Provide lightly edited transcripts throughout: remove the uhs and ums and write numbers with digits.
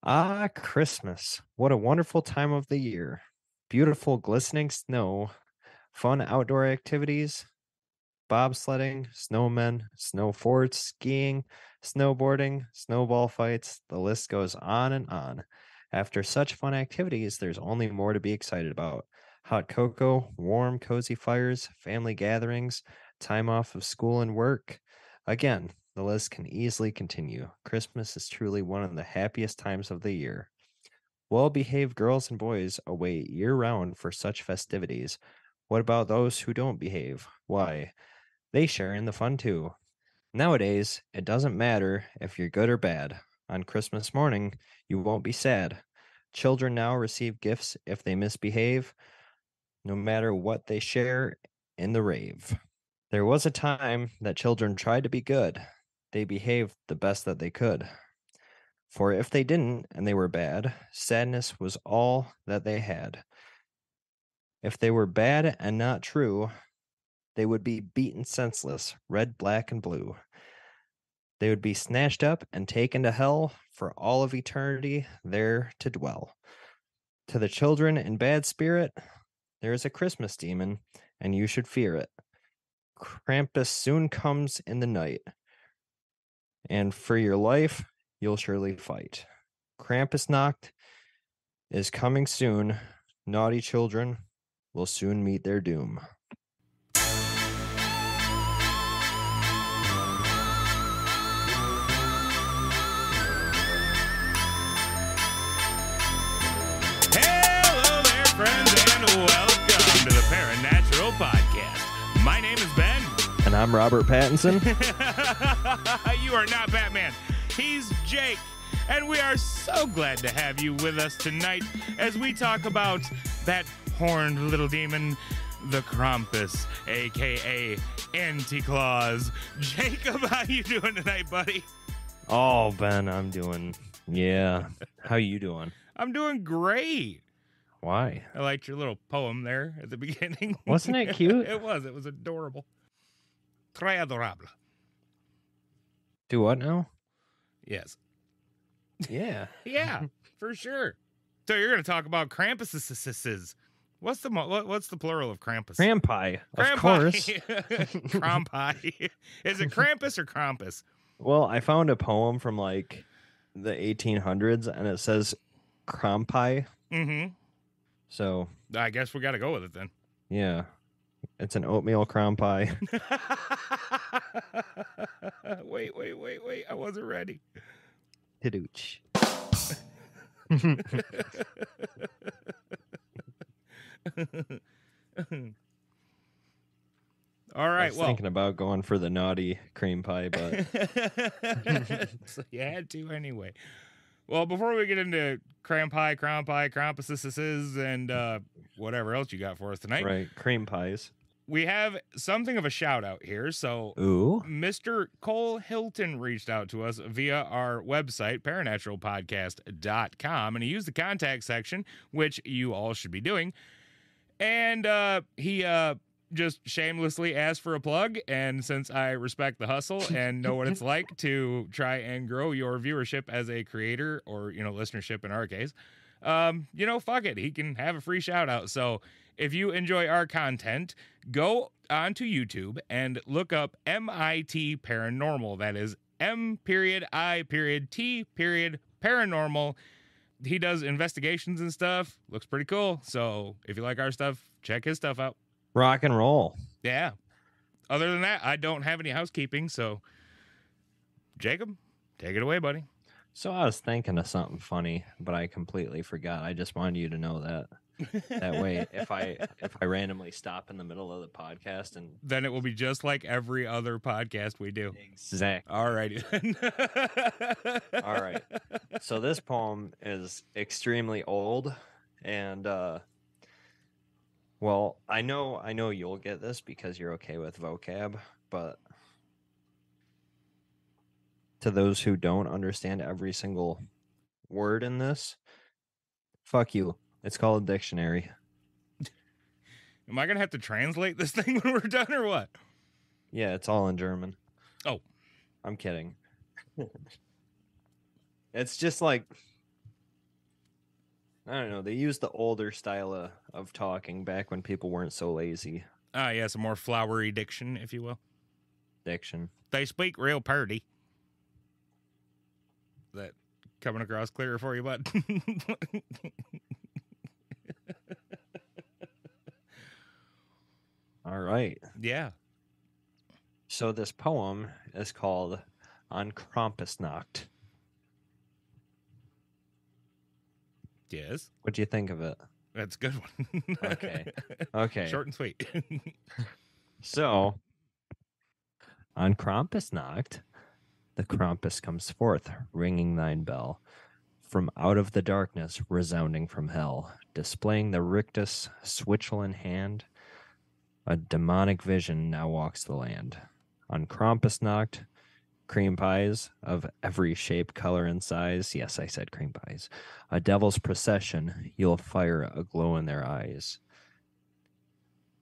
Ah, Christmas. What a wonderful time of the year. Beautiful glistening snow, fun outdoor activities, bobsledding, snowmen, snow forts, skiing, snowboarding, snowball fights. The list goes on and on. After such fun activities, there's only more to be excited about. Hot cocoa, warm, cozy fires, family gatherings, time off of school and work. Again, the list can easily continue. Christmas is truly one of the happiest times of the year. Well behaved girls and boys await year round for such festivities. What about those who don't behave? Why, they share in the fun too. Nowadays, it doesn't matter if you're good or bad. On Christmas morning, you won't be sad. Children now receive gifts if they misbehave, no matter what they share in the rave. There was a time that children tried to be good. They behaved the best that they could. For if they didn't and they were bad, sadness was all that they had. If they were bad and not true, they would be beaten senseless, red, black, and blue. They would be snatched up and taken to hell for all of eternity, there to dwell. To the children in bad spirit, there is a Christmas demon, and you should fear it. Krampus soon comes in the night, and for your life, you'll surely fight. Krampusnacht is coming soon. Naughty children will soon meet their doom. Hello there, friends, and welcome to the Paranatural Podcast. My name is Ben. And I'm Robert Pattinson. You are not Batman. He's Jake. And we are so glad to have you with us tonight as we talk about that horned little demon, the Krampus, a.k.a. Anti-Claus. Jacob, how you doing tonight, buddy? Oh, Ben, I'm doing, yeah. How you doing? I'm doing great. Why? I liked your little poem there at the beginning. Wasn't it cute? It was. It was adorable. Très adorable. Do what now? Yes. Yeah. Yeah, for sure. So you're going to talk about Krampuses. What's the plural of Krampus? Krampi, of Krampi. course. Krampi. Is it Krampus or Krampus? Well, I found a poem from like the 1800s, and it says Krampi. Mm-hmm. So I guess we got to go with it then. yeah, it's an oatmeal Krampi. Wait. I wasn't ready. Tidooch. All I right, was thinking about going for the naughty cream pie, but so you had to anyway. Well, before we get into Krampuses, and whatever else you got for us tonight, right, cream pies. we have something of a shout out here. So, Ooh, Mr. Cole Hilton reached out to us via our website, paranaturalpodcast.com, and he used the contact section, which you all should be doing. And he just shamelessly asked for a plug. And since I respect the hustle and know what it's like to try and grow your viewership as a creator, or, listenership in our case, fuck it. He can have a free shout out. So if you enjoy our content, go onto YouTube and look up MIT Paranormal. That is M.I.T. Paranormal. He does investigations and stuff. Looks pretty cool. So if you like our stuff, check his stuff out. rock and roll. Yeah. Other than that, I don't have any housekeeping. So, Jacob, take it away, buddy. So I was thinking of something funny, but I completely forgot. I just wanted you to know that. That way, if I randomly stop in the middle of the podcast and Then it will be just like every other podcast we do. exactly. All righty then. All right. So this poem is extremely old, and well, I know you'll get this because you're okay with vocab, but to those who don't understand every single word in this, fuck you. It's called a dictionary. Am I going to have to translate this thing when we're done or what? Yeah, it's all in German. Oh. I'm kidding. It's just like I don't know. They used the older style of talking back when people weren't so lazy. Ah, yes, a more flowery diction, if you will. Diction. They speak real purty. That coming across clearer for you, bud? All right. Yeah. So this poem is called On Krampusnacht. Yes. What do you think of it? That's a good one. Okay. Okay. Short and sweet. So, on Krampusnacht, the Krampus comes forth, ringing thine bell, from out of the darkness, resounding from hell, displaying the rictus switchel in hand. A demonic vision now walks the land. On Krampusnacht, cream pies of every shape, color, and size. Yes, I said cream pies. A devil's procession, you'll fire a glow in their eyes.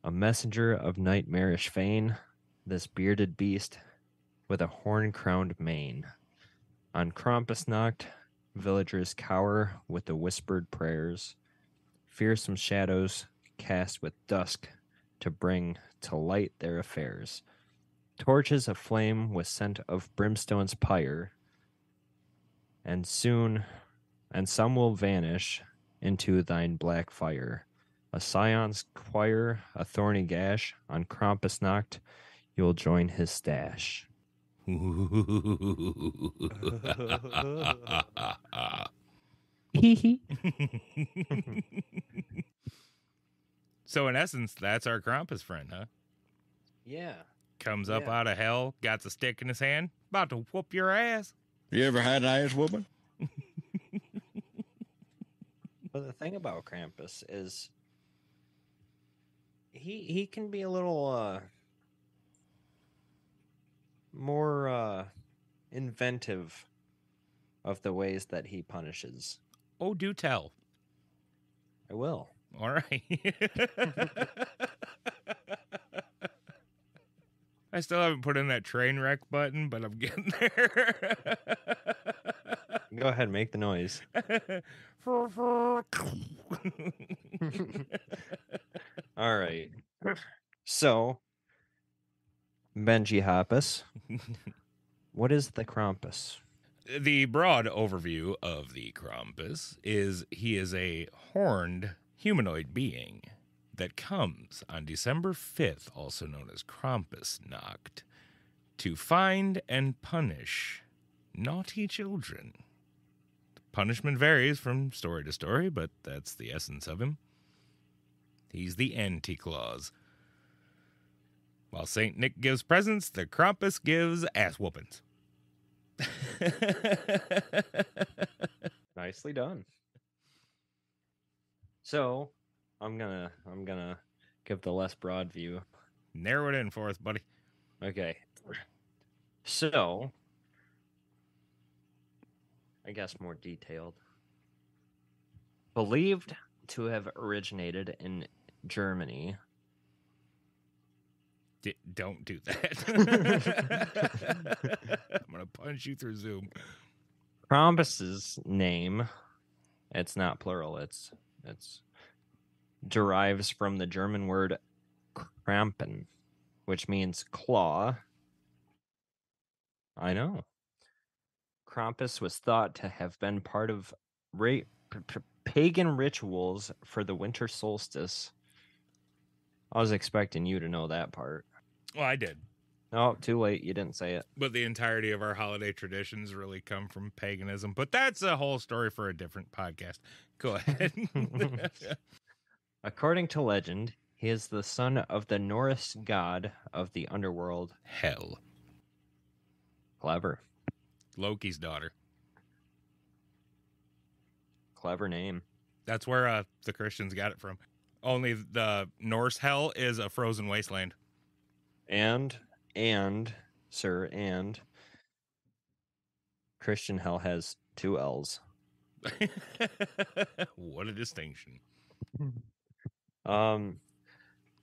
A messenger of nightmarish fane, this bearded beast with a horn-crowned mane. On Krampusnacht, villagers cower with the whispered prayers, fearsome shadows cast with dusk to bring to light their affairs. Torches aflame with scent of brimstone's pyre, and soon, and some will vanish into thine black fire. A scion's choir, a thorny gash, on Krampusnacht, you'll join his stash. So in essence, that's our Krampus friend, huh? Yeah. Comes up Yeah. out of hell, got the stick in his hand, about to whoop your ass. You ever had an ass whooping? But the thing about Krampus is he can be a little more inventive of the ways that he punishes. Oh, do tell. I will. All right. I still haven't put in that train wreck button, but I'm getting there. Go ahead, make the noise. All right. So, Benji Hoppus, what is the Krampus? The broad overview of the Krampus is he is a horned humanoid being that comes on December 5th, also known as Krampusnacht, to find and punish naughty children. The punishment varies from story to story, but that's the essence of him. He's the Anti-Claus. While St. Nick gives presents, the Krampus gives ass whoopings. Nicely done. So, I'm gonna give the less broad view. Narrow it in for us, buddy. Okay. So, I guess more detailed. Believed to have originated in Germany. Don't do that. I'm gonna punch you through Zoom. Krampus's name, it's not plural, it's derives from the German word Krampen, which means claw. I know. Krampus was thought to have been part of pagan rituals for the winter solstice. I was expecting you to know that part. Well, I did. Oh, too late. You didn't say it. But the entirety of our holiday traditions really come from paganism. But that's a whole story for a different podcast. Go ahead. According to legend, he is the son of the Norse god of the underworld. Hell. Clever. Loki's daughter. Clever name. That's where the Christians got it from. Only the Norse hell is a frozen wasteland. And Christian hell has 2 L's. What a distinction.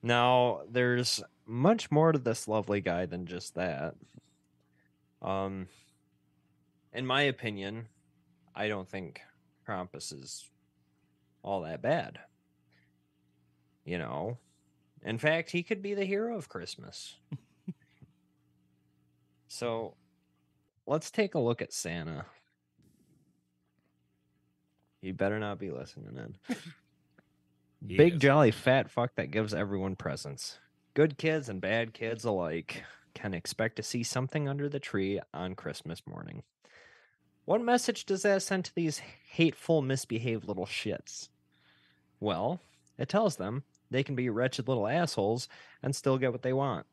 Now there's much more to this lovely guy than just that. In my opinion, I don't think Krampus is all that bad. You know, in fact, he could be the hero of Christmas. So let's take a look at Santa. You better not be listening in. He Big is. jolly fat fuck that gives everyone presents. Good kids and bad kids alike can expect to see something under the tree on Christmas morning. What message does that send to these hateful, misbehaved little shits? Well, it tells them they can be wretched little assholes and still get what they want.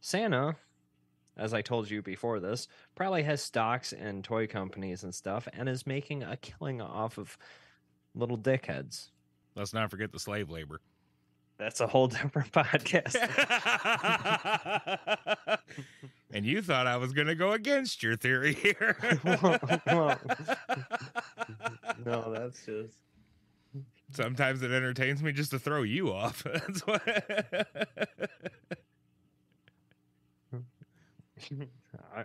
Santa, as I told you before this, probably has stocks in toy companies and stuff and is making a killing off of little dickheads. Let's not forget the slave labor. That's a whole different podcast. And you thought I was going to go against your theory here. Well, no, that's just. Sometimes it entertains me just to throw you off. That's what.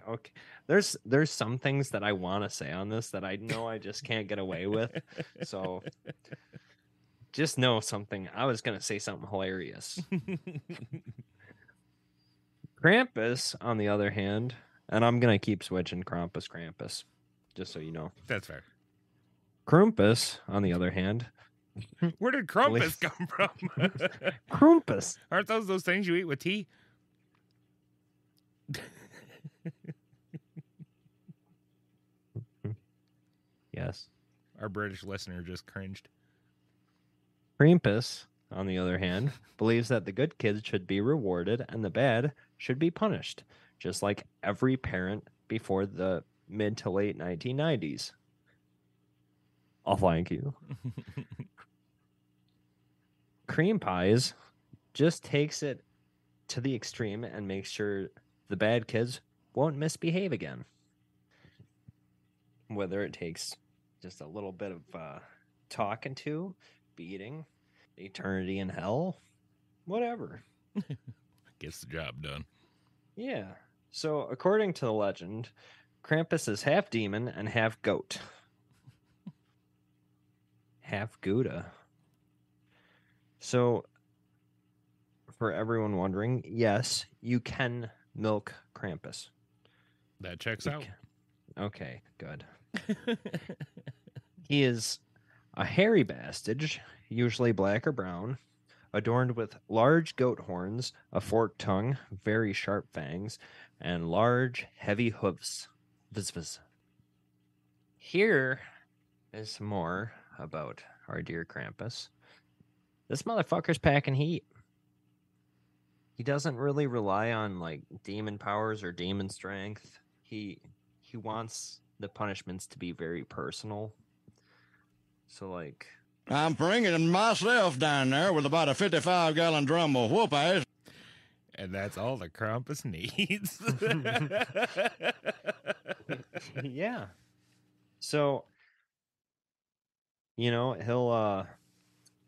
Okay, there's some things that I want to say on this that I know I just can't get away with. So just know something. I was gonna say something hilarious. Krampus, on the other hand, and I'm gonna keep switching Krampus, just so you know. That's fair. Krampus, on the other hand, Where did Krampus come from? Krampus. Aren't those things you eat with tea? Yes. Our British listener just cringed. Krampus, on the other hand, believes that the good kids should be rewarded and the bad should be punished, just like every parent before the mid to late 1990s. I'll thank you. Cream Pies just takes it to the extreme and makes sure the bad kids won't misbehave again. Whether it takes just a little bit of talking to, beating, eternity in hell, whatever. Gets the job done. Yeah. So, according to the legend, Krampus is half demon and half goat. Half Gouda. So, for everyone wondering, yes, you can milk Krampus. That checks out. Okay, good. He is a hairy bastard, usually black or brown, adorned with large goat horns, a forked tongue, very sharp fangs, and large, heavy hooves. Viz, viz. Here is some more about our dear Krampus. This motherfucker's packing heat. He doesn't really rely on like demon powers or demon strength. He wants the punishments to be very personal. So like I'm bringing myself down there with about a 55-gallon drum of whoop ass. And that's all the Krampus needs. yeah. So you know, he'll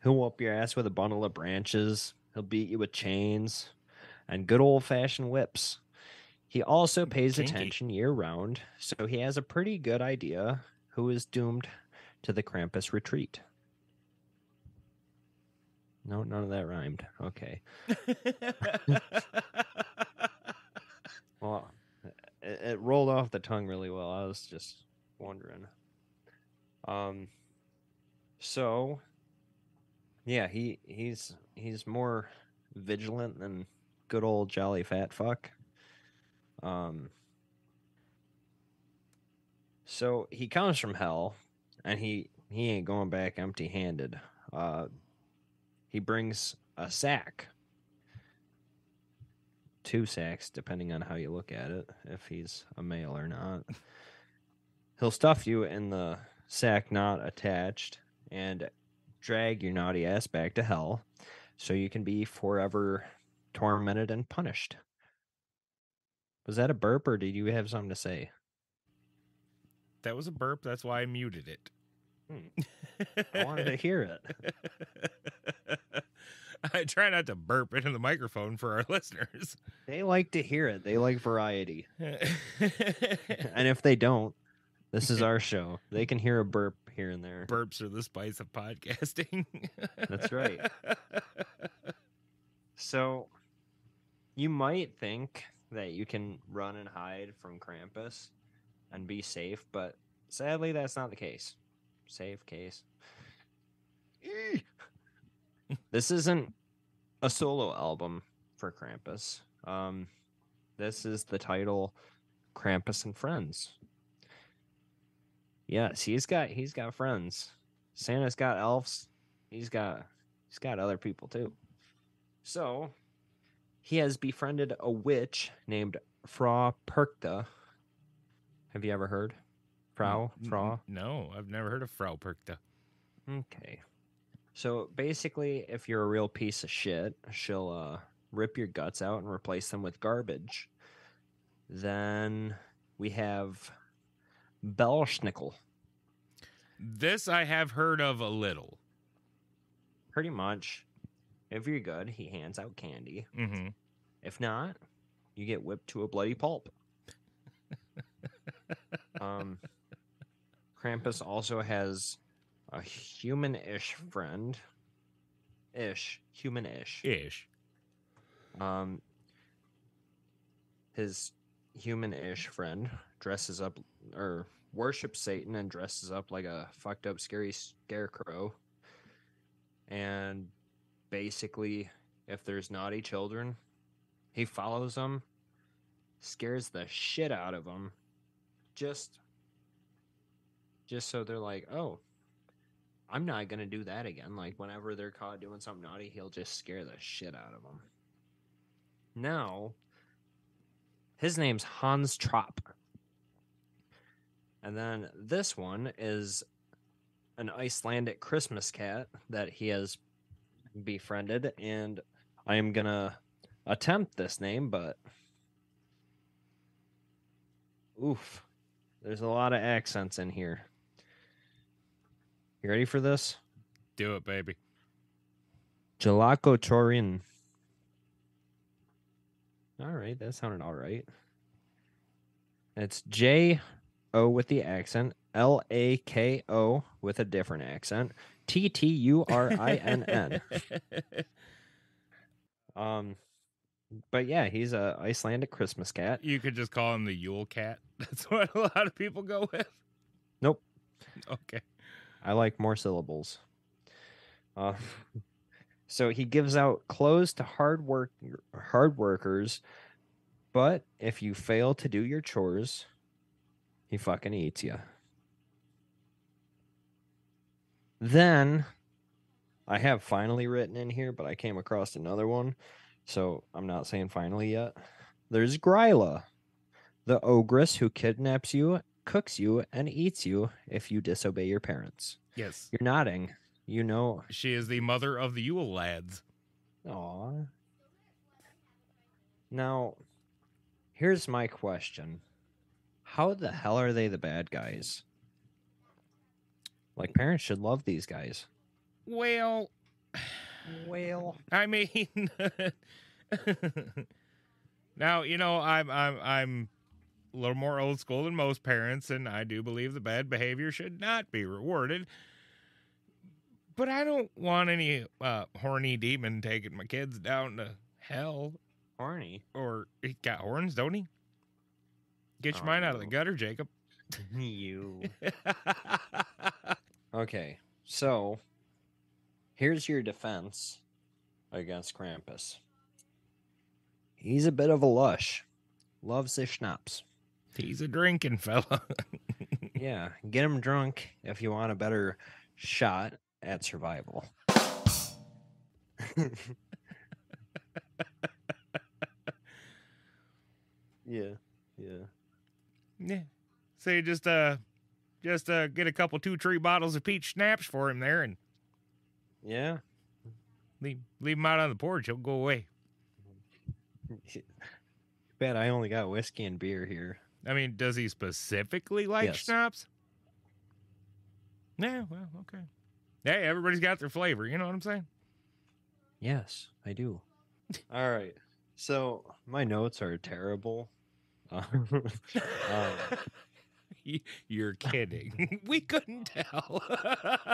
whoop your ass with a bundle of branches. He'll beat you with chains and good old-fashioned whips. He also pays Kinky. attention year-round, so he has a pretty good idea who is doomed to the Krampus retreat. No, none of that rhymed. Okay. Well, it rolled off the tongue really well. I was just wondering. So yeah, he's more vigilant than good old jolly fat fuck. So he comes from hell, and he ain't going back empty-handed. He brings a sack, 2 sacks, depending on how you look at it, if he's a male or not. He'll stuff you in the sack not attached and drag your naughty ass back to hell, so you can be forever tormented and punished. Was that a burp, or did you have something to say? That was a burp. That's why I muted it. I wanted to hear it. I try not to burp into the microphone for our listeners. They like to hear it. They like variety. And if they don't, this is our show. They can hear a burp here and there. Burps are the spice of podcasting. That's right. So you might think that you can run and hide from Krampus and be safe, but sadly, that's not the case. Safe case. This isn't a solo album for Krampus. This is the title Krampus and Friends. Yes, he's got friends. Santa's got elves. He's got other people too. So he has befriended a witch named Frau Perkta. Have you ever heard? Frau? No, I've never heard of Frau Perkta. Okay. So basically, if you're a real piece of shit, she'll rip your guts out and replace them with garbage. Then we have Belschnickel. This I have heard of a little. Pretty much, if you're good, he hands out candy. Mm-hmm. If not, you get whipped to a bloody pulp. Krampus also has a human-ish friend. Human-ish. His human-ish friend dresses up or worships Satan and dresses up like a fucked up scary scarecrow. And basically, if there's naughty children, he follows them, scares the shit out of them, just so they're like, oh, I'm not going to do that again. Like, whenever they're caught doing something naughty, he'll just scare the shit out of them. Now, his name's Hans Trapp. And then this one is an Icelandic Christmas cat that he has befriended. And I am going to attempt this name, but oof, there's a lot of accents in here. You ready for this? Do it, baby. Jelako Torin. All right, that sounded all right. It's J-O with the accent, L-A-K-O with a different accent, T-T-U-R-I-N-N. But yeah, he's a Icelandic Christmas cat. You could just call him the Yule Cat. That's what a lot of people go with. Nope. Okay. I like more syllables. So he gives out clothes to hard workers, but if you fail to do your chores, he fucking eats you. Then I have finally written in here, but I came across another one, so I'm not saying finally yet. There's Gryla, the ogress who kidnaps you, cooks you, and eats you if you disobey your parents. Yes. You're nodding. You know. She is the mother of the Yule lads. Aw. Now, here's my question. How the hell are they the bad guys? Like, parents should love these guys. Well, I mean, now, you know, I'm a little more old school than most parents, and I do believe the bad behavior should not be rewarded. But I don't want any horny demon taking my kids down to hell. Horny? Or he got horns, don't he? Get your mind out of the gutter, Jacob. You. Okay, so here's your defense against Krampus. He's a bit of a lush. Loves his schnapps. He's a drinking fella. Yeah, get him drunk if you want a better shot at survival. Yeah. Yeah. So you just get a couple 2-3 bottles of peach schnapps for him there, and Yeah. leave him out on the porch. He'll go away. Bet I only got whiskey and beer here. I mean, does he specifically like Yes. schnapps? Yeah, well, okay. Hey, everybody's got their flavor. You know what I'm saying? Yes, I do. All right. So my notes are terrible. You're kidding. We couldn't tell.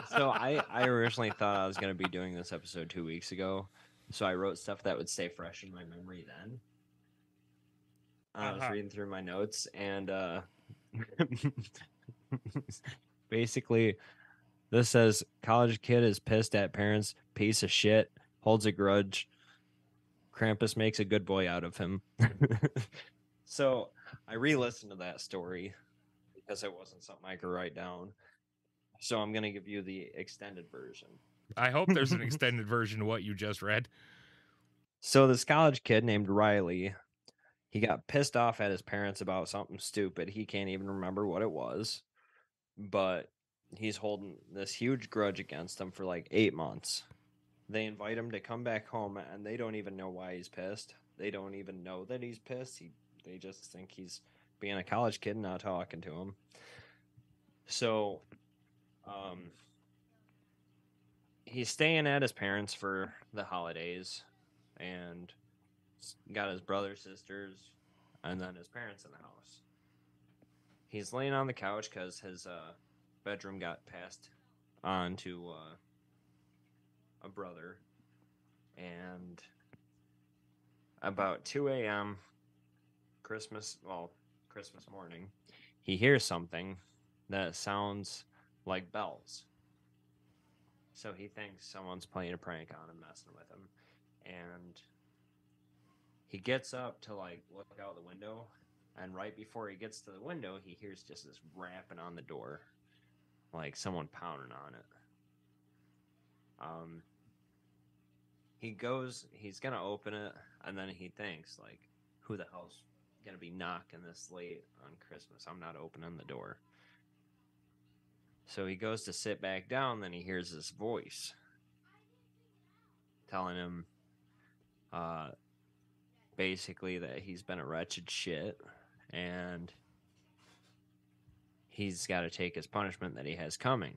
So I originally thought I was going to be doing this episode 2 weeks ago. So I wrote stuff that would stay fresh in my memory then. I was reading through my notes and basically this says college kid is pissed at parents, piece of shit, holds a grudge. Krampus makes a good boy out of him. So I re-listened to that story because it wasn't something I could write down. So I'm going to give you the extended version. I hope there's an extended version of what you just read. So this college kid named Riley, he got pissed off at his parents about something stupid. He can't even remember what it was, but he's holding this huge grudge against them for like 8 months. They invite him to come back home, and they don't even know why he's pissed. They don't even know that he's pissed. They just think he's being a college kid and not talking to him. So, he's staying at his parents for the holidays, and got his brother, sisters, and then his parents in the house. He's laying on the couch because his bedroom got passed on to a brother, and about 2 a.m. Christmas morning, he hears something that sounds like bells. So he thinks someone's playing a prank on him, messing with him, and he gets up to like look out the window, and right before he gets to the window, he hears just this rapping on the door, like someone pounding on it. He's gonna open it, and then he thinks, like, who the hell's gonna be knocking this late on Christmas? I'm not opening the door. So he goes to sit back down, then he hears this voice telling him basically that he's been a wretched shit, and he's got to take his punishment that he has coming.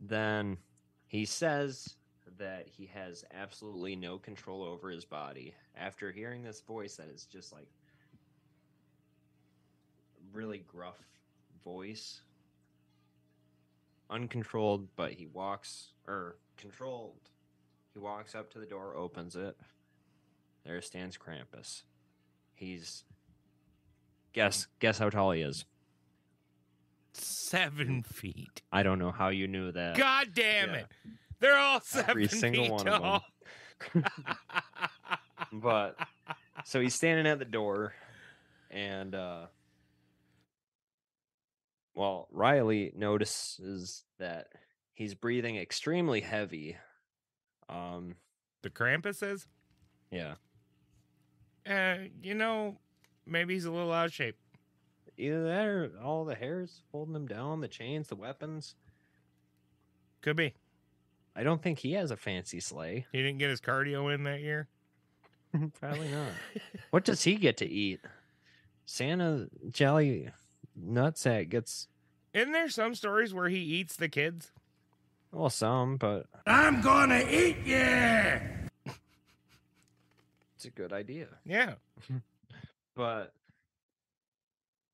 Then he says that he has absolutely no control over his body. After hearing this voice that is just like really gruff voice, uncontrolled, but he walks up to the door, opens it. There stands Krampus. He's guess how tall he is. 7 feet. I don't know how you knew that. God damn it. They're all 7 Every single feet one tall. of them. But so he's standing at the door, and Riley notices that he's breathing extremely heavy. The Krampus is? Yeah. Maybe he's a little out of shape. Either that or all the hairs holding him down, the chains, the weapons. Could be. I don't think he has a fancy sleigh. He didn't get his cardio in that year? Probably not. What does he get to eat? Santa Jelly Nutsack gets... Isn't there some stories where he eats the kids? Well, some, but... I'm gonna eat you! It's a good idea. Yeah. But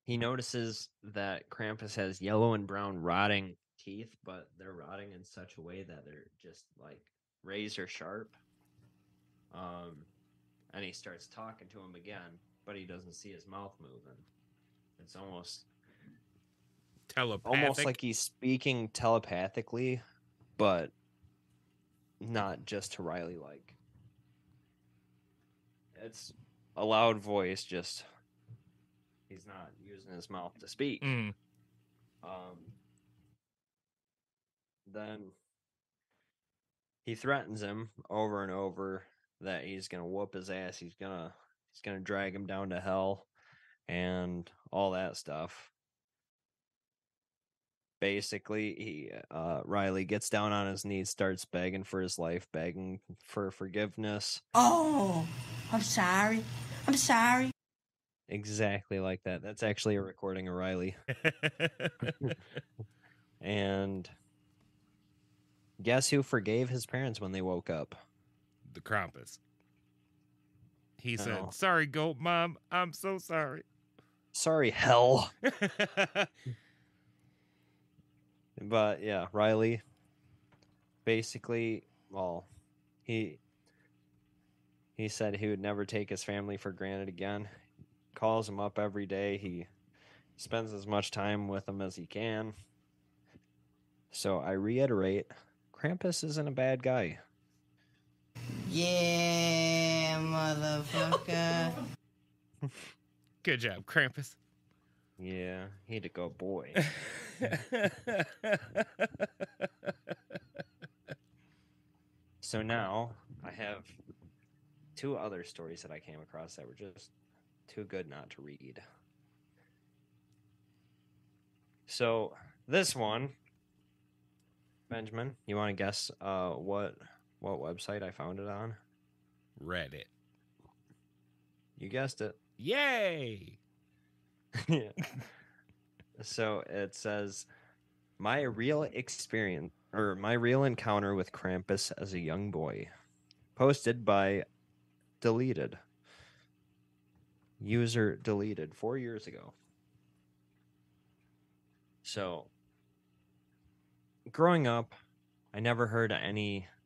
he notices that Krampus has yellow and brown rotting teeth, but they're rotting in such a way that they're just like razor sharp. And he starts talking to him again, but he doesn't see his mouth moving. It's almost Telepathic. like he's speaking telepathically, but not just to Riley. Like, it's a loud voice, just he's not using his mouth to speak. Mm. Then he threatens him over and over that he's gonna whoop his ass. He's gonna drag him down to hell and all that stuff. Basically, Riley gets down on his knees, starts begging for his life, begging for forgiveness. Oh, I'm sorry. I'm sorry. Exactly like that. That's actually a recording of Riley. And guess who forgave his parents when they woke up? The Krampus. He said, No. "Sorry, Goat Mom. I'm so sorry." Sorry, hell. But yeah, Riley basically, well, he said he would never take his family for granted again. Calls them up every day. He spends as much time with them as he can. So I reiterate, Krampus isn't a bad guy. Yeah, motherfucker. Good job, Krampus. Yeah, he'd a good boy. So now I have two other stories that I came across that were just too good not to read. So this one, Benjamin, you want to guess what website I found it on? Reddit. You guessed it. Yay! Yeah. So it says my real experience or my real encounter with Krampus as a young boy. Posted by Deleted. User deleted 4 years ago. So growing up, I never heard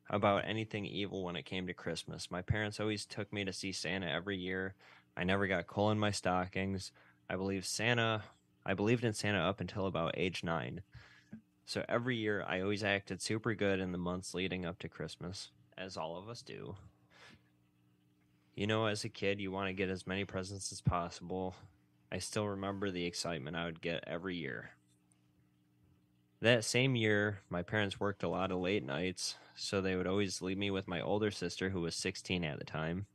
about anything evil when it came to Christmas. My parents always took me to see Santa every year. I never got coal in my stockings. I believed in Santa up until about age 9. So every year I always acted super good in the months leading up to Christmas, as all of us do. You know, as a kid, you want to get as many presents as possible. I still remember the excitement I would get every year. That same year, my parents worked a lot of late nights, so they would always leave me with my older sister, who was 16 at the time.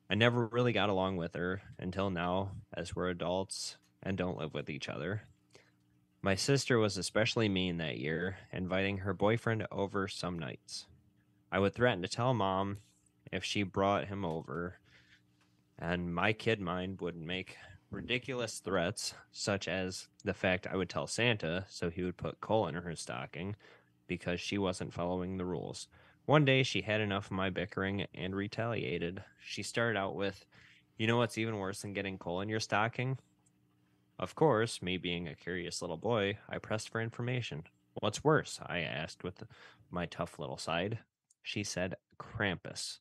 I never really got along with her until now, as we're adults and don't live with each other. My sister was especially mean that year, inviting her boyfriend over some nights. I would threaten to tell Mom if she brought him over, and my kid mind would make ridiculous threats, such as the fact I would tell Santa so he would put coal in her stocking because she wasn't following the rules. One day she had enough of my bickering and retaliated. She started out with, "You know what's even worse than getting coal in your stocking?" Of course, me being a curious little boy, I pressed for information. "What's worse?" I asked with my tough little side. She said, "Krampus."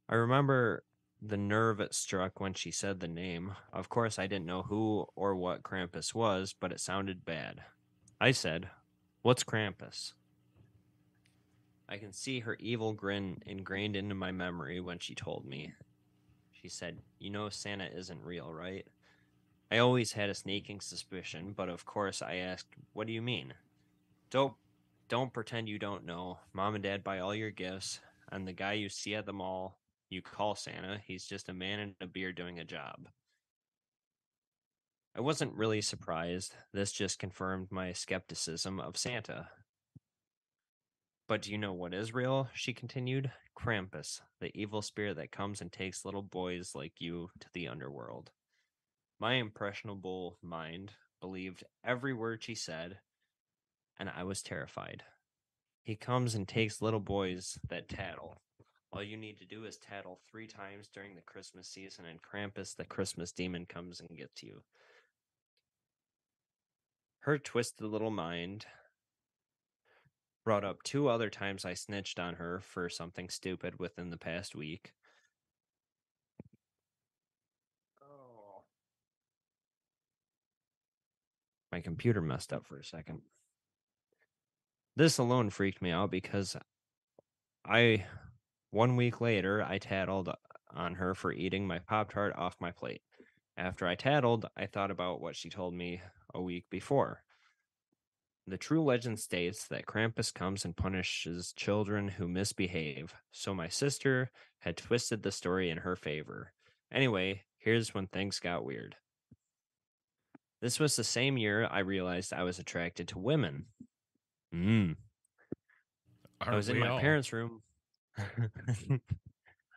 I remember the nerve it struck when she said the name. Of course, I didn't know who or what Krampus was, but it sounded bad. I said, "What's Krampus?" I can see her evil grin ingrained into my memory when she told me. She said, "You know Santa isn't real, right?" I always had a sneaking suspicion, but of course I asked, "What do you mean?" Don't pretend you don't know. Mom and Dad buy all your gifts, and the guy you see at the mall you call Santa, he's just a man in a beard doing a job. I wasn't really surprised. This just confirmed my skepticism of Santa. "But do you know what is real?" she continued. "Krampus, the evil spirit that comes and takes little boys like you to the underworld." My impressionable mind believed every word she said, and I was terrified. "He comes and takes little boys that tattle. All you need to do is tattle 3 times during the Christmas season, and Krampus, the Christmas demon, comes and gets you." Her twisted little mind brought up 2 other times I snitched on her for something stupid within the past week. Oh. My computer messed up for a second. This alone freaked me out because 1 week later, I tattled on her for eating my Pop-Tart off my plate. After I tattled, I thought about what she told me a week before. The true legend states that Krampus comes and punishes children who misbehave, so my sister had twisted the story in her favor. Anyway, here's when things got weird. This was the same year I realized I was attracted to women. I was in my parents' room. I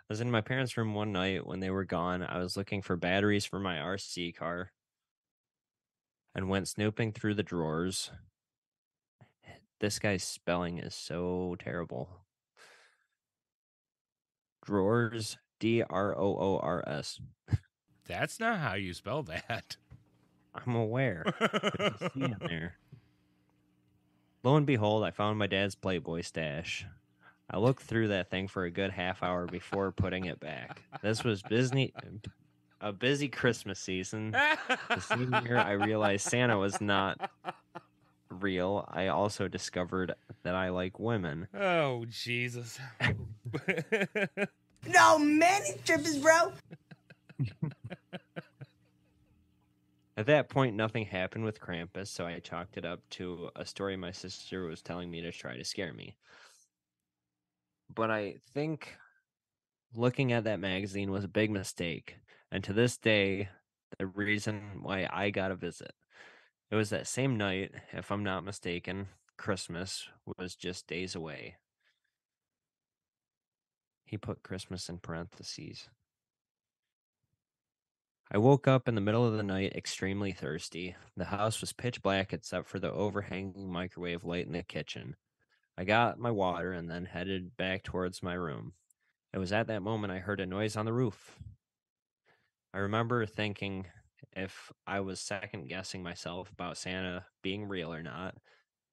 was in my parents' room one night when they were gone. I was looking for batteries for my RC car and went snooping through the drawers. This guy's spelling is so terrible. Drawers, Droors. That's not how you spell that. I'm aware. There's a C in there. Lo and behold, I found my dad's Playboy stash. I looked through that thing for a good half hour before putting it back. This was a busy Christmas season. The same year I realized Santa was not real, I also discovered that I like women. Oh, Jesus. No, man, these trippers, bro. At that point, nothing happened with Krampus, so I chalked it up to a story my sister was telling me to try to scare me. But I think looking at that magazine was a big mistake, and to this day, the reason why I got a visit. It was that same night, if I'm not mistaken, Christmas was just days away. He put Christmas in parentheses. I woke up in the middle of the night extremely thirsty. The house was pitch black except for the overhanging microwave light in the kitchen. I got my water and then headed back towards my room. It was at that moment I heard a noise on the roof. I remember thinking if I was second guessing myself about Santa being real or not,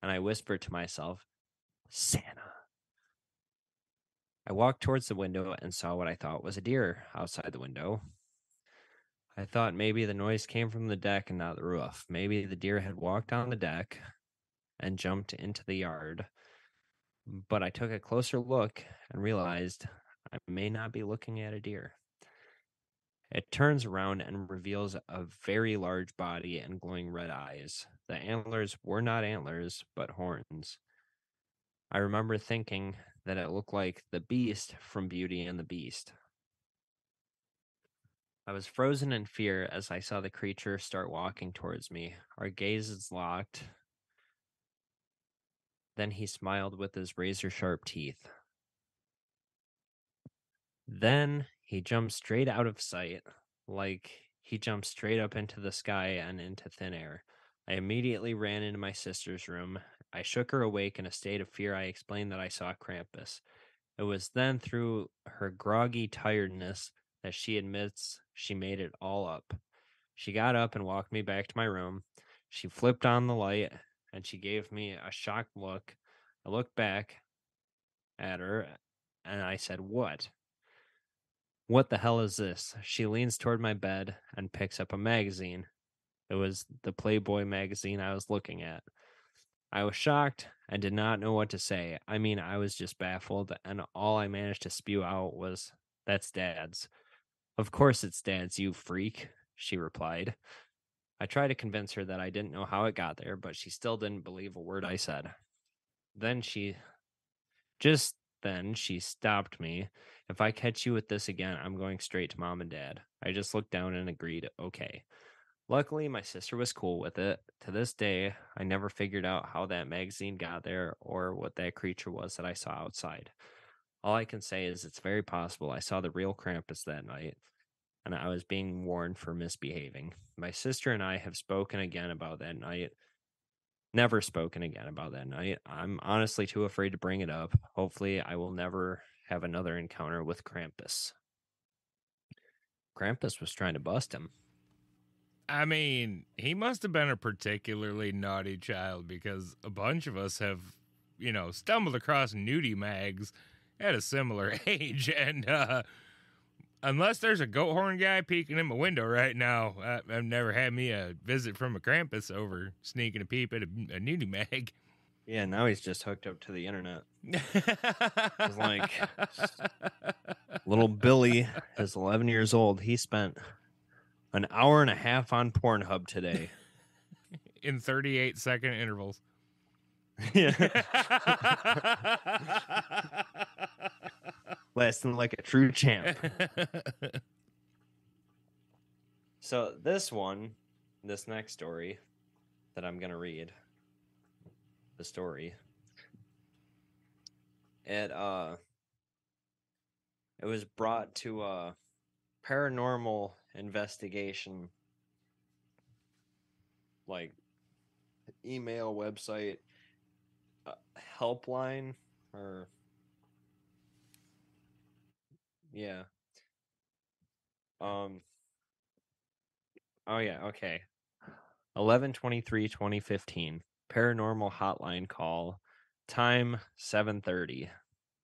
and I whispered to myself, Santa. I walked towards the window and saw what I thought was a deer outside the window. I thought maybe the noise came from the deck and not the roof. Maybe the deer had walked on the deck and jumped into the yard. But I took a closer look and realized I may not be looking at a deer. It turns around and reveals a very large body and glowing red eyes. The antlers were not antlers, but horns. I remember thinking that it looked like the beast from Beauty and the Beast. I was frozen in fear as I saw the creature start walking towards me. Our gazes locked. Then he smiled with his razor-sharp teeth. Then he jumped straight out of sight, like he jumped straight up into the sky and into thin air. I immediately ran into my sister's room. I shook her awake in a state of fear. I explained that I saw Krampus. It was then through her groggy tiredness that she admits she made it all up. She got up and walked me back to my room. She flipped on the light and she gave me a shocked look. I looked back at her and I said, What? What the hell is this? She leans toward my bed and picks up a magazine. It was the Playboy magazine I was looking at. I was shocked and did not know what to say. I mean, I was just baffled, and all I managed to spew out was, That's Dad's. Of course it's Dad's, you freak, she replied. I tried to convince her that I didn't know how it got there, but she still didn't believe a word I said. Just then she stopped me. If I catch you with this again, I'm going straight to Mom and Dad. I just looked down and agreed, okay. Luckily, my sister was cool with it. To this day, I never figured out how that magazine got there or what that creature was that I saw outside. All I can say is it's very possible I saw the real Krampus that night, and I was being warned for misbehaving. My sister and I have spoken again about that night. Never spoken again about that night. I'm honestly too afraid to bring it up. Hopefully, I will never have another encounter with Krampus. Krampus was trying to bust him. I mean, he must have been a particularly naughty child because a bunch of us have, stumbled across nudie mags at a similar age. And unless there's a goat horn guy peeking in my window right now, I've never had me a visit from a Krampus over sneaking a peep at a nudie mag. Yeah, now he's just hooked up to the internet. It's like little Billy is 11 years old. He spent an hour and a half on Pornhub today. In 38-second intervals. Yeah. Lasting like a true champ. So this next story that I'm going to read, the story, it was brought to a paranormal investigation, like email, website, helpline, or yeah. Oh yeah, okay. 11/23/2015. Paranormal hotline call. Time 7:30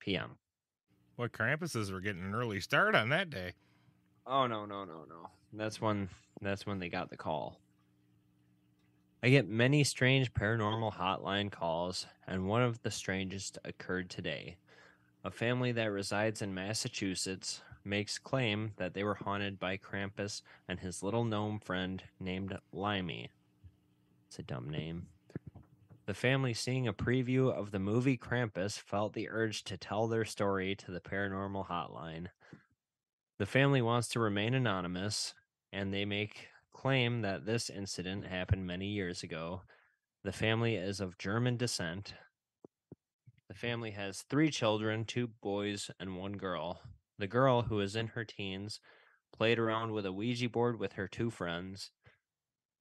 p.m. What Krampuses were getting an early start on that day. Oh no. That's when they got the call. I get many strange paranormal hotline calls, and one of the strangest occurred today. A family that resides in Massachusetts makes claim that they were haunted by Krampus and his little gnome friend named Limey. It's a dumb name. The family, seeing a preview of the movie Krampus, felt the urge to tell their story to the paranormal hotline. The family wants to remain anonymous, and they make claim that this incident happened many years ago. The family is of German descent. The family has 3 children, 2 boys and 1 girl. The girl, who is in her teens, played around with a Ouija board with her 2 friends.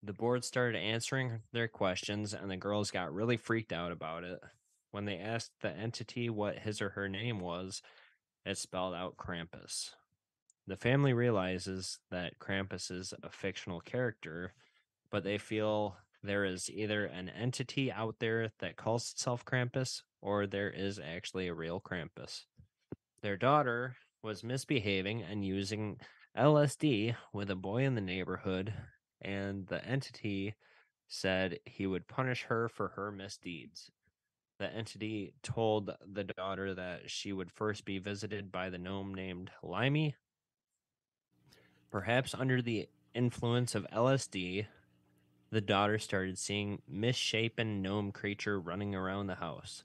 The board started answering their questions, and the girls got really freaked out about it. When they asked the entity what his or her name was, it spelled out Krampus. The family realizes that Krampus is a fictional character, but they feel there is either an entity out there that calls itself Krampus, or there is actually a real Krampus. Their daughter was misbehaving and using LSD with a boy in the neighborhood, and the entity said he would punish her for her misdeeds. The entity told the daughter that she would first be visited by the gnome named Limey. Perhaps under the influence of LSD, the daughter started seeing misshapen gnome creature running around the house.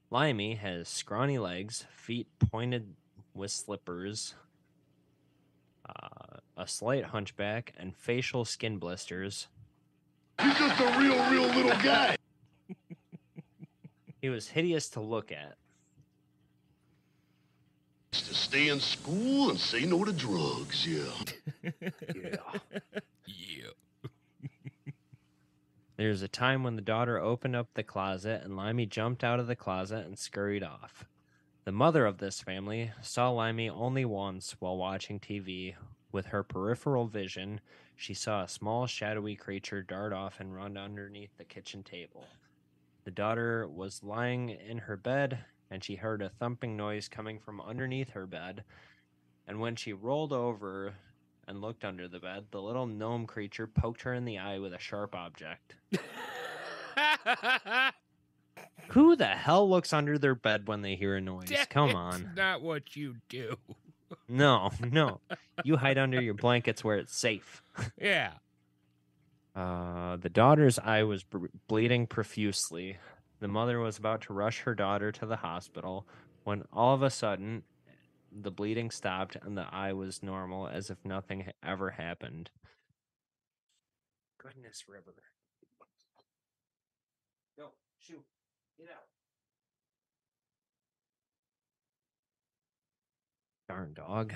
Limey has scrawny legs, feet pointed with slippers, a slight hunchback, and facial skin blisters. He's just a real little guy. He was hideous to look at. To stay in school and say no to drugs, yeah. Yeah. There's a time when the daughter opened up the closet and Limey jumped out of the closet and scurried off. The mother of this family saw Limey only once while watching TV. With her peripheral vision, she saw a small shadowy creature dart off and run underneath the kitchen table. The daughter was lying in her bed, and she heard a thumping noise coming from underneath her bed. And when she rolled over and looked under the bed, the little gnome creature poked her in the eye with a sharp object. Who the hell looks under their bed when they hear a noise? Come on. That's not what you do. No. You hide under your blankets where it's safe. Yeah. The daughter's eye was bleeding profusely. The mother was about to rush her daughter to the hospital when all of a sudden the bleeding stopped and the eye was normal, as if nothing ever happened. Goodness, River. Go, shoot, get out. Darn dog.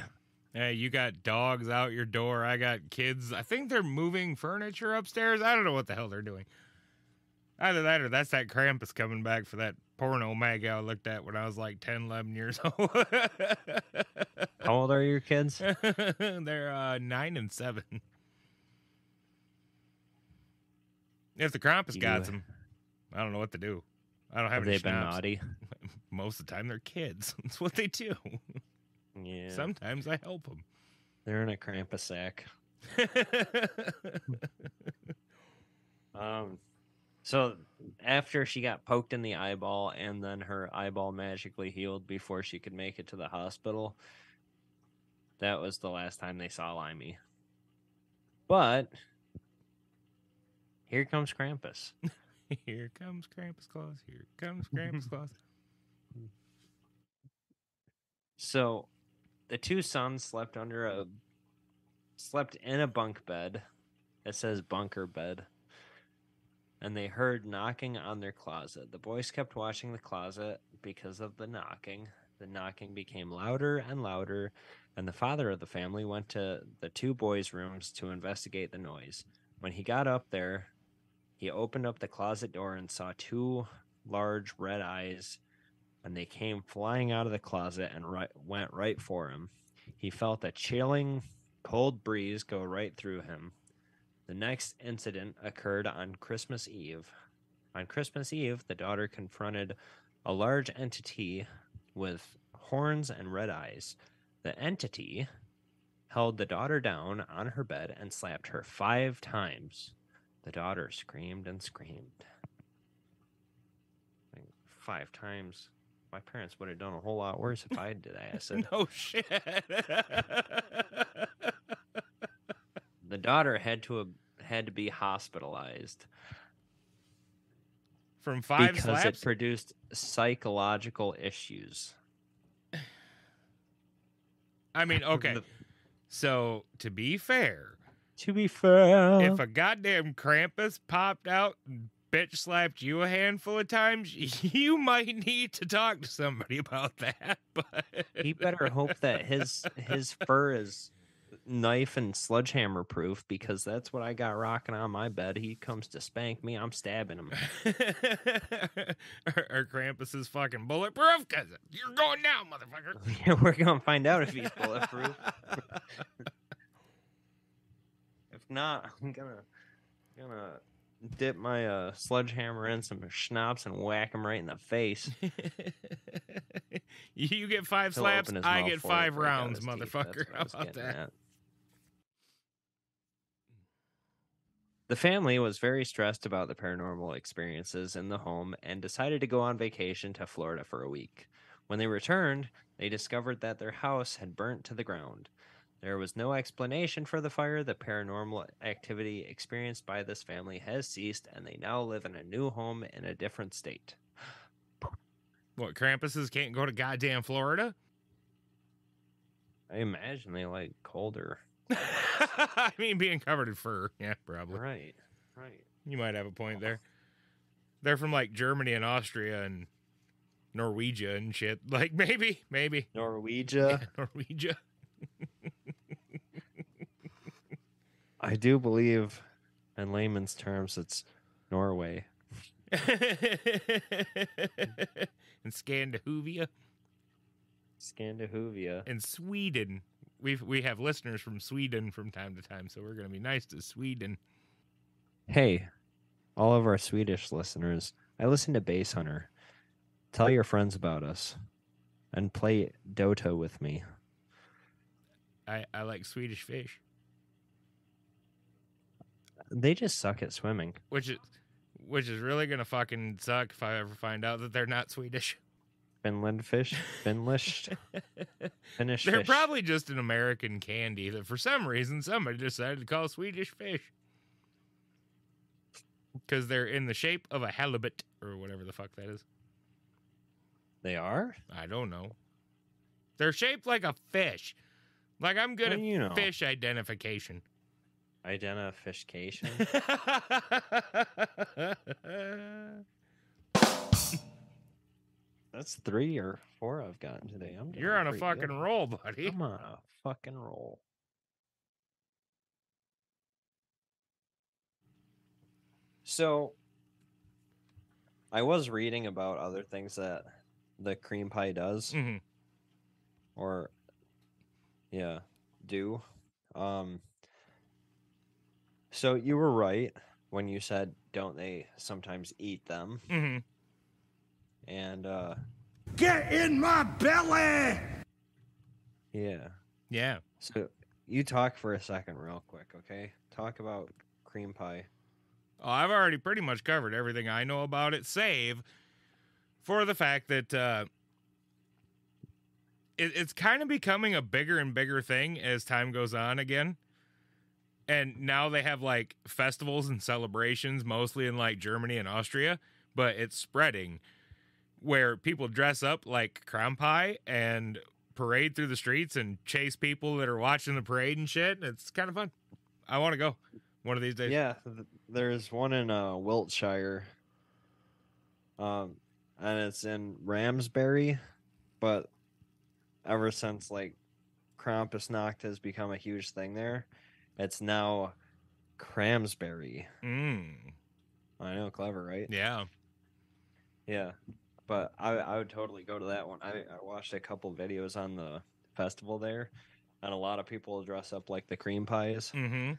Hey, you got dogs out your door. I got kids. I think they're moving furniture upstairs. I don't know what the hell they're doing. Either that or that's that Krampus coming back for that porno mag I looked at when I was like 10, 11 years old. How old are your kids? They're 9 and 7. If the Krampus got them, I don't know what to do. I don't have any they been schnapps. naughty? Most of the time, they're kids. That's what they do. Yeah. Sometimes I help them. They're in a Krampus sack. So after she got poked in the eyeball and then her eyeball magically healed before she could make it to the hospital, that was the last time they saw Limey. But here comes Krampus. Here comes Krampus Claus. Here comes Krampus Claus. So the 2 sons slept in a bunk bed. It says bunker bed. And they heard knocking on their closet. The boys kept watching the closet because of the knocking. The knocking became louder and louder, and the father of the family went to the 2 boys' rooms to investigate the noise. When he got up there, he opened up the closet door and saw 2 large red eyes, and they came flying out of the closet and went right for him. He felt a chilling, cold breeze go right through him. The next incident occurred on Christmas Eve. On Christmas Eve, the daughter confronted a large entity with horns and red eyes. The entity held the daughter down on her bed and slapped her 5 times. The daughter screamed and screamed. Like, 5 times. My parents would have done a whole lot worse if I did acid. No shit. The daughter had to be hospitalized From 5 because slaps? it produced psychological issues. I mean, okay. The- So, to be fair, To be fair, if a goddamn Krampus popped out and bitch slapped you a handful of times, you might need to talk to somebody about that. But he better hope that his fur is knife and sledgehammer proof, because that's what I got rocking on my bed. He comes to spank me, I'm stabbing him. Or Krampus is fucking bulletproof, because you're going down, motherfucker. Yeah, we're gonna find out if he's bulletproof. If not, I'm gonna dip my sledgehammer in some schnapps and whack him right in the face. You get 5 He'll slaps, open his I mouth get for it, 5 break out rounds, his teeth. motherfucker. That's what I How was about getting that? at. The family was very stressed about the paranormal experiences in the home and decided to go on vacation to Florida for a week. When they returned, they discovered that their house had burnt to the ground. There was no explanation for the fire. The paranormal activity experienced by this family has ceased, and they now live in a new home in a different state. What, Krampuses can't go to goddamn Florida? I imagine they like colder. I mean, being covered in fur. Yeah, probably. Right. You might have a point there. They're from like Germany and Austria and Norwegia and shit. Like maybe. Norwegia. Yeah, Norwegia. I do believe, in layman's terms, it's Norway. And Scandinavia Scandinavia. and Sweden. We have listeners from Sweden from time to time, so we're gonna be nice to Sweden. Hey, all of our Swedish listeners, I listen to Base Hunter. Tell your friends about us and play Dota with me. I like Swedish fish, They just suck at swimming. which is really gonna fucking suck if I ever find out that they're not Swedish. Finland fish, Finnish They're fish. probably just an American candy that for some reason somebody decided to call Swedish fish. Because they're in the shape of a halibut or whatever the fuck that is. They are? I don't know. They're shaped like a fish. Like I'm good How at do you know? fish identification. Identification. That's 3 or 4 I've gotten today. I'm You're doing on a pretty fucking good. roll, buddy. I'm on a fucking roll. So, I was reading about other things that the cream pie does, Mhm. or do. So you were right when you said, don't they sometimes eat them? Mhm. And Get in my belly! yeah. Yeah. So you talk for a second real quick, okay? Talk about cream pie. Oh, I've already pretty much covered everything I know about it, save for the fact that it's kind of becoming a bigger and bigger thing as time goes on again. And now they have like festivals and celebrations, mostly in like Germany and Austria, but it's spreading where people dress up like crown pie and parade through the streets and chase people that are watching the parade and shit. It's kind of fun. I want to go one of these days. Yeah, there's one in Wiltshire. And it's in Ramsbury, but ever since like Krampusnacht has become a huge thing there, it's now Cramsbury. Mm. I know, clever, right? Yeah. Yeah, but I would totally go to that one. I watched a couple videos on the festival there, and a lot of people dress up like the cream pies. Mm-hmm.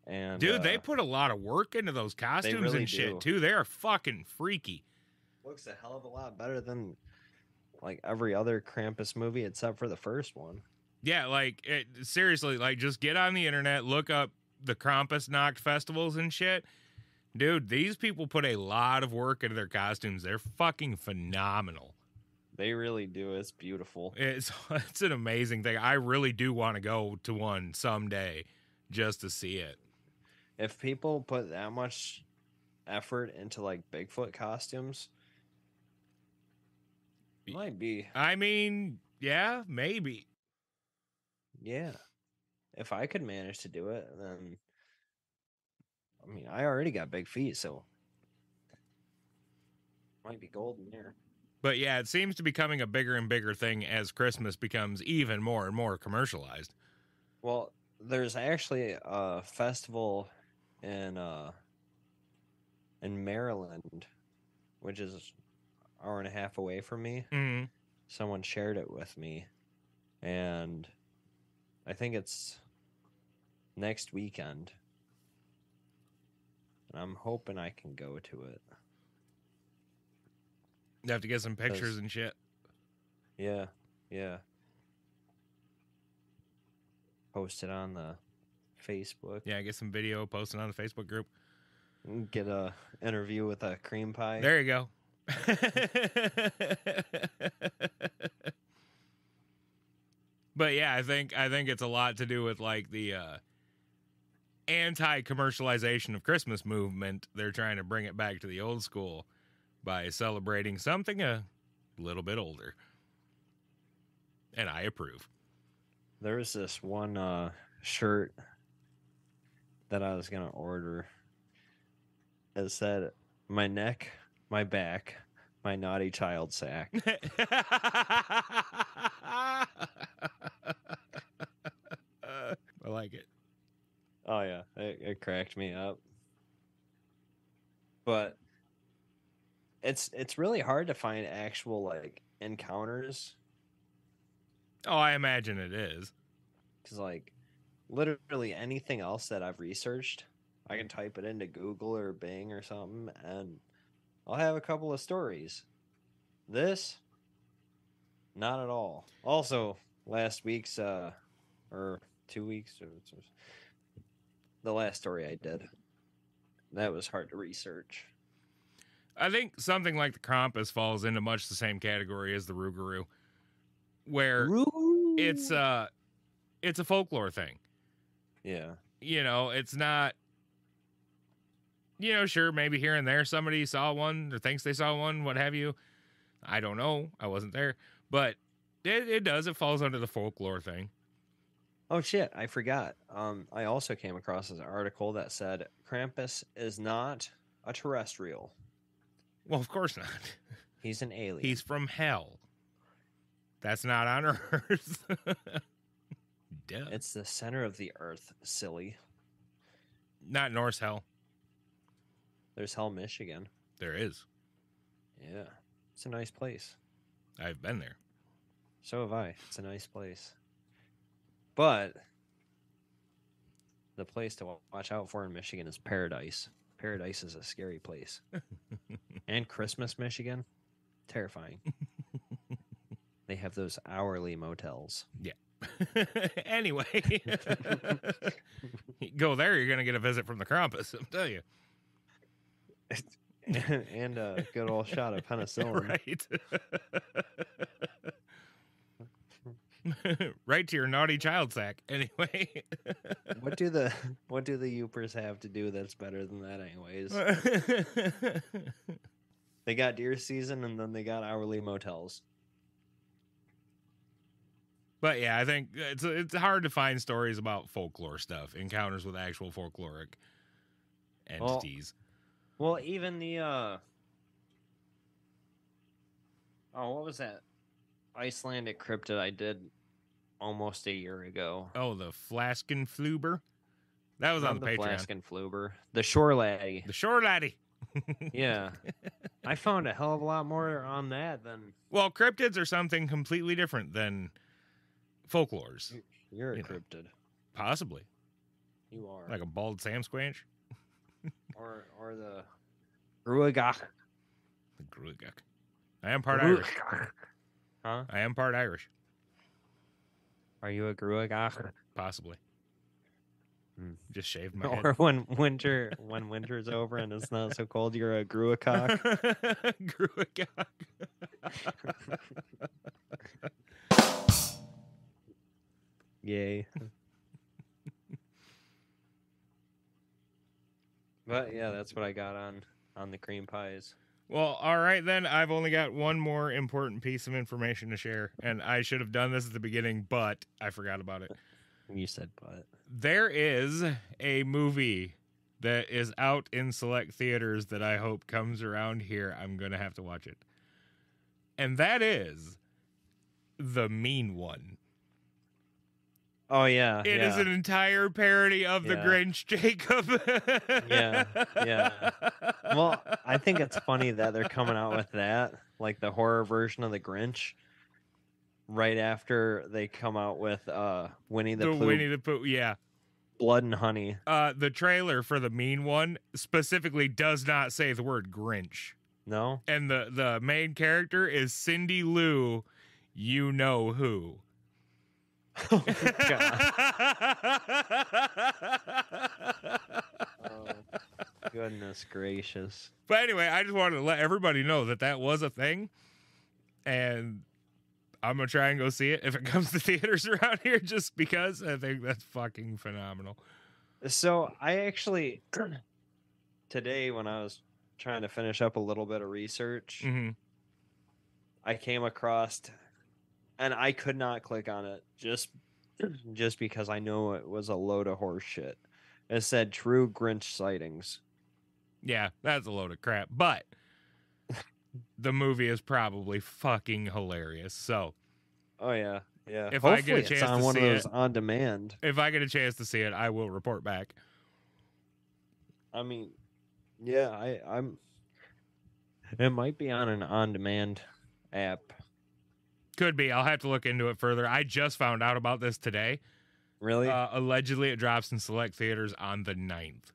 And Dude, they put a lot of work into those costumes really and shit, do. too. They are fucking freaky. looks a hell of a lot better than like every other Krampus movie except for the first one. Yeah, like, seriously, like, just get on the internet, look up the Krampusnacht festivals and shit. Dude, these people put a lot of work into their costumes. They're fucking phenomenal. They really do. It's beautiful. It's an amazing thing. I really do want to go to one someday just to see it. If people put that much effort into like Bigfoot costumes, it might be. I mean, yeah, maybe. Yeah. If I could manage to do it, then I mean, I already got big feet, so might be golden there. But yeah, it seems to be becoming a bigger and bigger thing as Christmas becomes even more and more commercialized. Well, there's actually a festival in Maryland, which is an hour and a half away from me. Mm-hmm. Someone shared it with me, and I think it's next weekend. And I'm hoping I can go to it. You have to get some pictures and shit. Yeah, yeah. Post it on the Facebook. Yeah, get some video posted on the Facebook group. Get a interview with a cream pie. There you go. But yeah, I think it's a lot to do with like the anti-commercialization of Christmas movement. They're trying to bring it back to the old school by celebrating something a little bit older. And I approve. There was this one shirt that I was going to order. It said, "My neck, my back, my naughty child sack." I like it. Oh, yeah. It cracked me up. But it's really hard to find actual, like, encounters. Oh, I imagine it is. Because, like, literally anything else that I've researched, I can type it into Google or Bing or something, and I'll have a couple of stories. This, not at all. Also, last week's, or 2 weeks, the last story I did, that was hard to research. I think something like the Krampus falls into much the same category as the Rougarou, where it's a folklore thing. Yeah. You know, it's not, you know, sure, maybe here and there somebody saw one or thinks they saw one, what have you. I don't know. I wasn't there. But it falls under the folklore thing. Oh, shit. I forgot. I also came across this article that said Krampus is not a terrestrial. Well, of course not. He's an alien. He's from hell. That's not on Earth. Duh. It's the center of the earth, silly. Not Norse hell. There's Hell, Michigan. There is. Yeah. It's a nice place. I've been there. So have I. It's a nice place. But the place to watch out for in Michigan is Paradise. Paradise is a scary place. And Christmas, Michigan, terrifying. They have those hourly motels. Yeah. Anyway, go there, you're going to get a visit from the Krampus, I'll tell you. And a good old shot of penicillin. Right. Right to your naughty child sack. Anyway. What do the Yoopers have to do that's better than that anyways? They got deer season and then they got hourly motels. But yeah, I think it's hard to find stories about folklore stuff, encounters with actual folkloric entities. Well, even the what was that Icelandic cryptid I did almost a year ago? Oh, the Flaskenfluber? That was on the Patreon. Flaskenfluber. The Shore Laddie. The Shore Laddie. Yeah. I found a hell of a lot more on that than... Well, cryptids are something completely different than folklores. You're a You know. cryptid. Possibly. You are. Like a bald Sam Squanch? or the Gruagach. The Gruagach. I am part Irish. Huh? I am part Irish. Are you a Gruagach? Possibly. Hmm. Just shaved my head. Or when winter's over and it's not so cold, you're a Gruagach. Gruagach. Yay. But yeah, that's what I got on the cream pies. Well, all right then. I've only got one more important piece of information to share, and I should have done this at the beginning, but I forgot about it. You said but. There is a movie that is out in select theaters that I hope comes around here. I'm going to have to watch it. And that is The Mean One. Oh yeah. It is an entire parody of The Yeah. Grinch, Jacob. Yeah. Well, I think it's funny that they're coming out with that, like the horror version of the Grinch, right after they come out with Winnie the Pooh, Winnie the Pooh, yeah. Blood and Honey. The trailer for The Mean One specifically does not say the word Grinch. No? And the main character is Cindy Lou, you know who. Oh, God. Oh, goodness gracious. But anyway, I just wanted to let everybody know that that was a thing. And I'm going to try and go see it if it comes to theaters around here, just because I think that's fucking phenomenal. So I actually, today when I was trying to finish up a little bit of research, Mm-hmm. I came across, and I could not click on it just because I know it was a load of horse shit. It said true Grinch sightings. Yeah, that's a load of crap. But the movie is probably fucking hilarious. So Oh yeah, yeah. If I get a Hopefully it's chance on to one of see those it- on demand. if I get a chance to see it, I will report back. I mean, yeah, I'm. It might be on an on demand app. Could be. I'll have to look into it further. I just found out about this today. Really, Allegedly, it drops in select theaters on the 9th.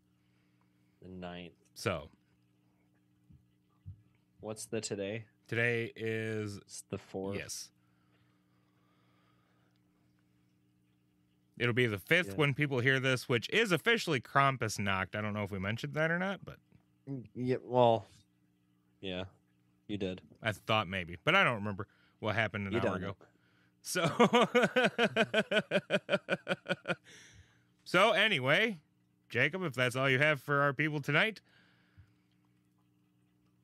the 9th. So What's the today? today is It's the 4th. yes. It'll be the 5th Yeah. when people hear this, which is officially Krampusnacht. I don't know if we mentioned that or not, but Yeah. Well, yeah, you did. I thought maybe, but I don't remember what happened an You hour done ago. it. So, so anyway, Jacob, if that's all you have for our people tonight,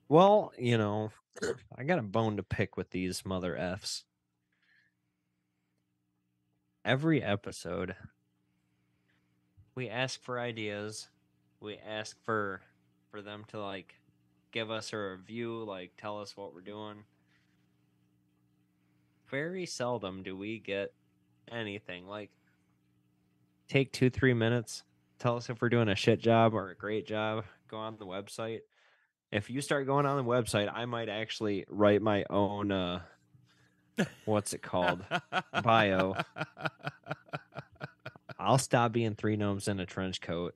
Well, I got a bone to pick with these mother Fs. Every episode, we ask for ideas. We ask for them to like give us a review, like tell us what we're doing. Very seldom do we get anything. Like take 2-3 minutes, tell us if we're doing a shit job or a great job. Go on the website. If you start going on the website, I might actually write my own what's it called? Bio. I'll stop being three gnomes in a trench coat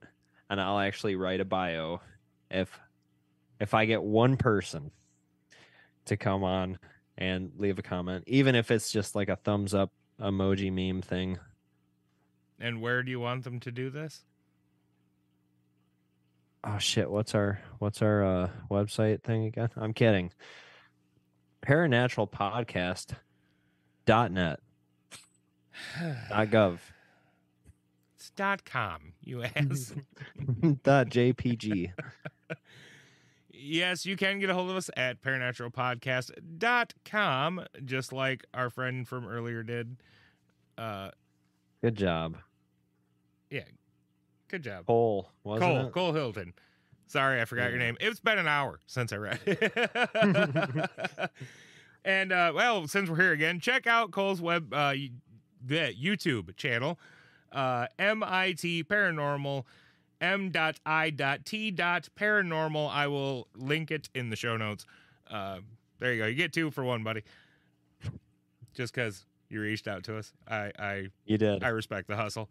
and I'll actually write a bio if I get one person to come on and leave a comment, even if it's just like a thumbs up emoji meme thing. and where do you want them to do this? Oh shit, what's our website thing again? I'm kidding. Paranaturalpodcast.net. .gov. It's .com, you ass. .jpg. Yes, you can get a hold of us at paranaturalpodcast.com, just like our friend from earlier did. Good job. Yeah, good job. Cole, wasn't it? Cole Hilton. Sorry, I forgot your Yeah. name. It's been an hour since I read it. And, well, since we're here again, check out Cole's the YouTube channel, MIT Paranormal, m.i.t.paranormal. I will link it in the show notes. There you go. You get 2 for 1, buddy. Just because you reached out to us. You did. I respect the hustle.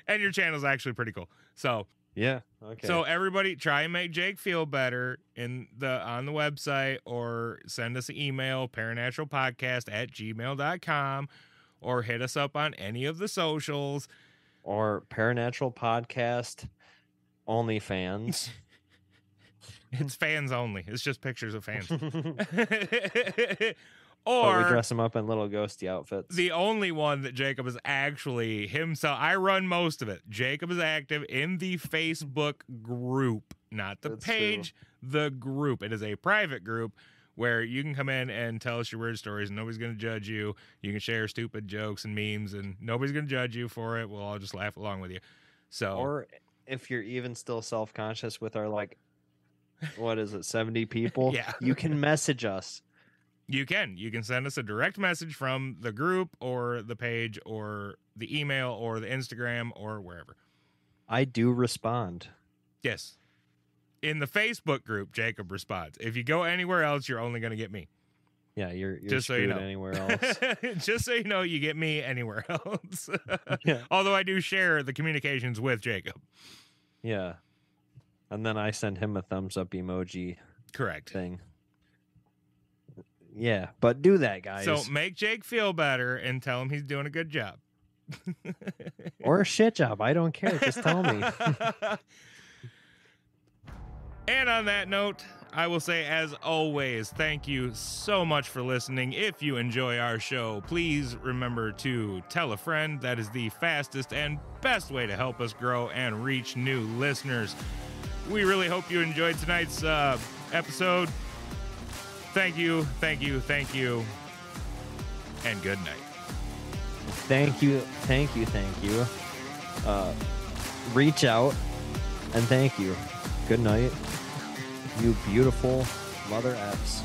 And your channel's actually pretty cool. So Yeah. Okay. So everybody try and make Jake feel better on the website, or send us an email, paranaturalpodcast@gmail.com, or hit us up on any of the socials. Or Paranatural Podcast OnlyFans. It's fans only. It's just pictures of fans. But Or we dress them up in little ghosty outfits. the only one that Jacob is actually himself. I run most of it. Jacob is active in the Facebook group, not the That's page, the group. It is a private group where you can come in and tell us your weird stories, and nobody's going to judge you. You can share stupid jokes and memes, and nobody's going to judge you for it. We'll all just laugh along with you. So, Or if you're even still self-conscious with our, like, what is it, 70 people? Yeah. You can message us. you can send us a direct message from the group or the page or the email or the Instagram or wherever. I do respond. Yes. In the Facebook group, Jacob responds. If you go anywhere else, you're only going to get me. Yeah, you're Just so you screwed know. anywhere else. Just so you know, you get me anywhere else. Yeah. Although I do share the communications with Jacob. Yeah. And then I send him a thumbs up emoji Correct. thing. Yeah, but do that, guys. So make Jake feel better and tell him he's doing a good job. Or a shit job. I don't care. Just tell me. And on that note, I will say, as always, thank you so much for listening. If you enjoy our show, please remember to tell a friend. That is the fastest and best way to help us grow and reach new listeners. We really hope you enjoyed tonight's episode. Thank you, thank you, thank you, and good night. Thank you. Thank you. Thank you. Reach out and thank you. Good night. You beautiful mother F's.